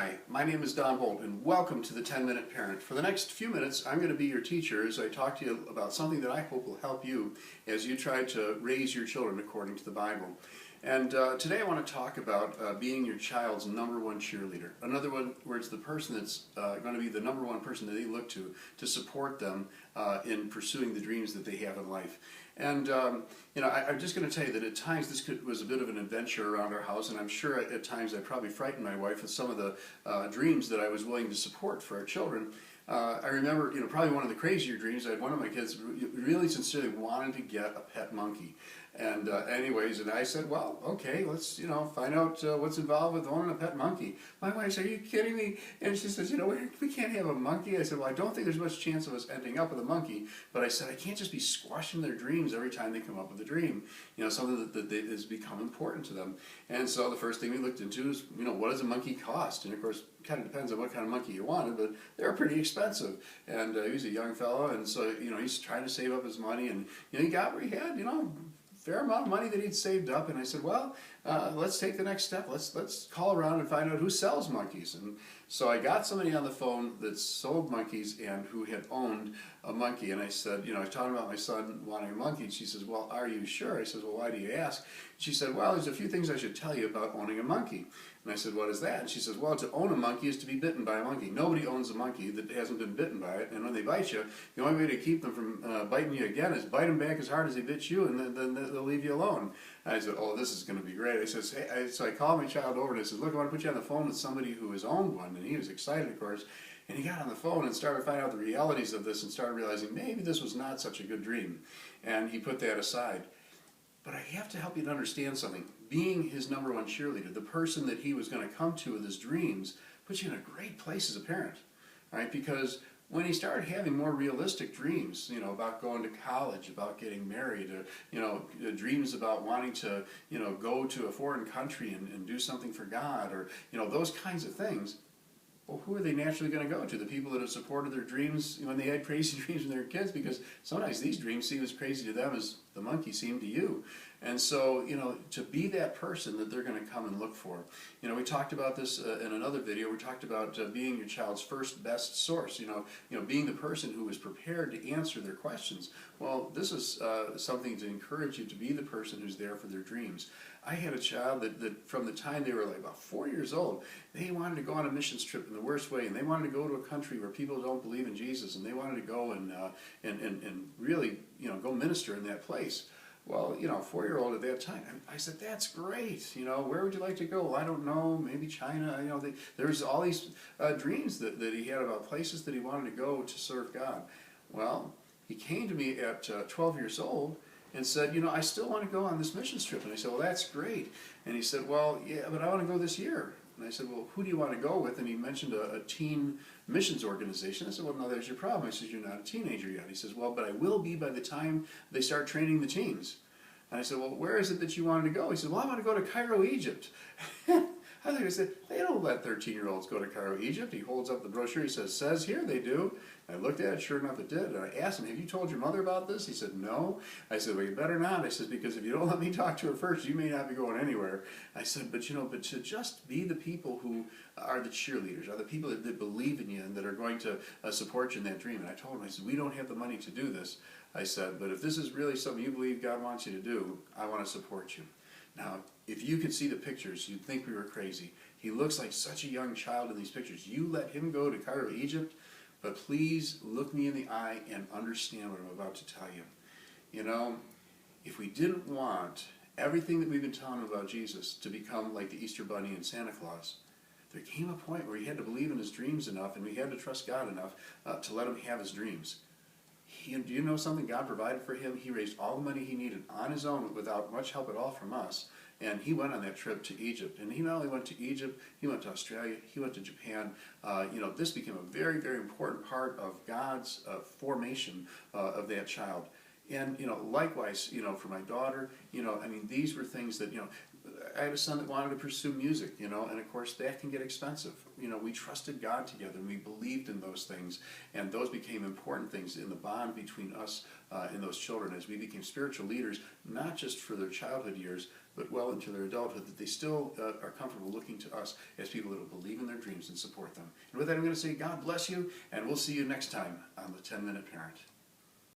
Hi, my name is Don Holt and welcome to the 10-Minute Parent. For the next few minutes, I'm going to be your teacher as I talk to you about something that I hope will help you as you try to raise your children according to the Bible. And today I want to talk about being your child's number one cheerleader. In other words, the person that's going to be the number one person that they look to support them in pursuing the dreams that they have in life. And I'm just going to tell you that at times this was a bit of an adventure around our house, and I'm sure at times I probably frightened my wife with some of the dreams that I was willing to support for our children. I remember, probably one of the crazier dreams. I had one of my kids really sincerely wanted to get a pet monkey, and and I said, well, okay, let's find out what's involved with owning a pet monkey. My wife said, are you kidding me? And she says, we can't have a monkey. I said, well, I don't think there's much chance of us ending up with a monkey, but I said I can't just be squashing their dreams every time they come up with a dream. Something that has become important to them. And so the first thing we looked into is, what does a monkey cost? And of course, it kind of depends on what kind of monkey you wanted, but they're pretty expensive. And he was a young fellow, and so he's trying to save up his money, and he got where he had fair amount of money that he'd saved up. And I said, well, let's take the next step. Let's call around and find out who sells monkeys. And so I got somebody on the phone that sold monkeys and who had owned a monkey. And I said, I was talking about my son wanting a monkey. And she says, well, are you sure? I said, well, why do you ask? She said, well, there's a few things I should tell you about owning a monkey. And I said, what is that? And she says, well, to own a monkey is to be bitten by a monkey. Nobody owns a monkey that hasn't been bitten by it. And when they bite you, the only way to keep them from biting you again is bite them back as hard as they bit you, and then they'll leave you alone. And I said, oh, this is going to be great. I says, hey, so I called my child over and I said, look, I want to put you on the phone with somebody who has owned one. And he was excited, of course. And he got on the phone and started finding out the realities of this and started realizing maybe this was not such a good dream. And he put that aside. But I have to help you to understand something. Being his number one cheerleader, the person that he was going to come to with his dreams, puts you in a great place as a parent, right? Because when he started having more realistic dreams, about going to college, about getting married, dreams about wanting to, go to a foreign country and do something for God, or, those kinds of things, well, who are they naturally going to go to? The people that have supported their dreams when they had crazy dreams when they were kids, because sometimes these dreams seem as crazy to them as the monkey seemed to you. And so, to be that person that they're going to come and look for. We talked about this in another video. We talked about being your child's first best source, being the person who is prepared to answer their questions. Well, this is something to encourage you to be the person who's there for their dreams. I had a child that from the time they were like about 4 years old, they wanted to go on a missions trip in the worst way, and they wanted to go to a country where people don't believe in Jesus, and they wanted to go and really, go minister in that place. Well, 4-year-old at that time, I said, that's great. Where would you like to go? Well, I don't know, maybe China. There's all these dreams that he had about places that he wanted to go to serve God. Well, he came to me at 12 years old and said, I still want to go on this missions trip. And I said, well, that's great. And he said, well, yeah, but I want to go this year. And I said, well, who do you want to go with? And he mentioned a teen missions organization. I said, well, no, there's your problem. I said, you're not a teenager yet. He says, well, but I will be by the time they start training the teens. And I said, well, where is it that you wanted to go? He said, well, I want to go to Cairo, Egypt. I said, they don't let 13-year-olds go to Cairo, Egypt. He holds up the brochure. He says here they do. I looked at it. Sure enough, it did. And I asked him, have you told your mother about this? He said, no. I said, well, you better not. I said, because if you don't let me talk to her first, you may not be going anywhere. I said, but to just be the people who are the cheerleaders, are the people that believe in you and that are going to support you in that dream. And I told him, I said, we don't have the money to do this. I said, but if this is really something you believe God wants you to do, I want to support you. Now, if you could see the pictures, you'd think we were crazy. He looks like such a young child in these pictures. You let him go to Cairo, Egypt, but please look me in the eye and understand what I'm about to tell you. If we didn't want everything that we've been telling him about Jesus to become like the Easter Bunny and Santa Claus, there came a point where he had to believe in his dreams enough, and we had to trust God enough to let him have his dreams. Do you know something? God provided for him. He raised all the money he needed on his own without much help at all from us. And he went on that trip to Egypt. And he not only went to Egypt, he went to Australia, he went to Japan. This became a very, very important part of God's formation of that child. And, likewise, for my daughter, these were things that, I had a son that wanted to pursue music, and of course that can get expensive. We trusted God together and we believed in those things, and those became important things in the bond between us and those children as we became spiritual leaders, not just for their childhood years, but well into their adulthood, that they still are comfortable looking to us as people that will believe in their dreams and support them. And with that, I'm going to say God bless you, and we'll see you next time on the 10-Minute Parent.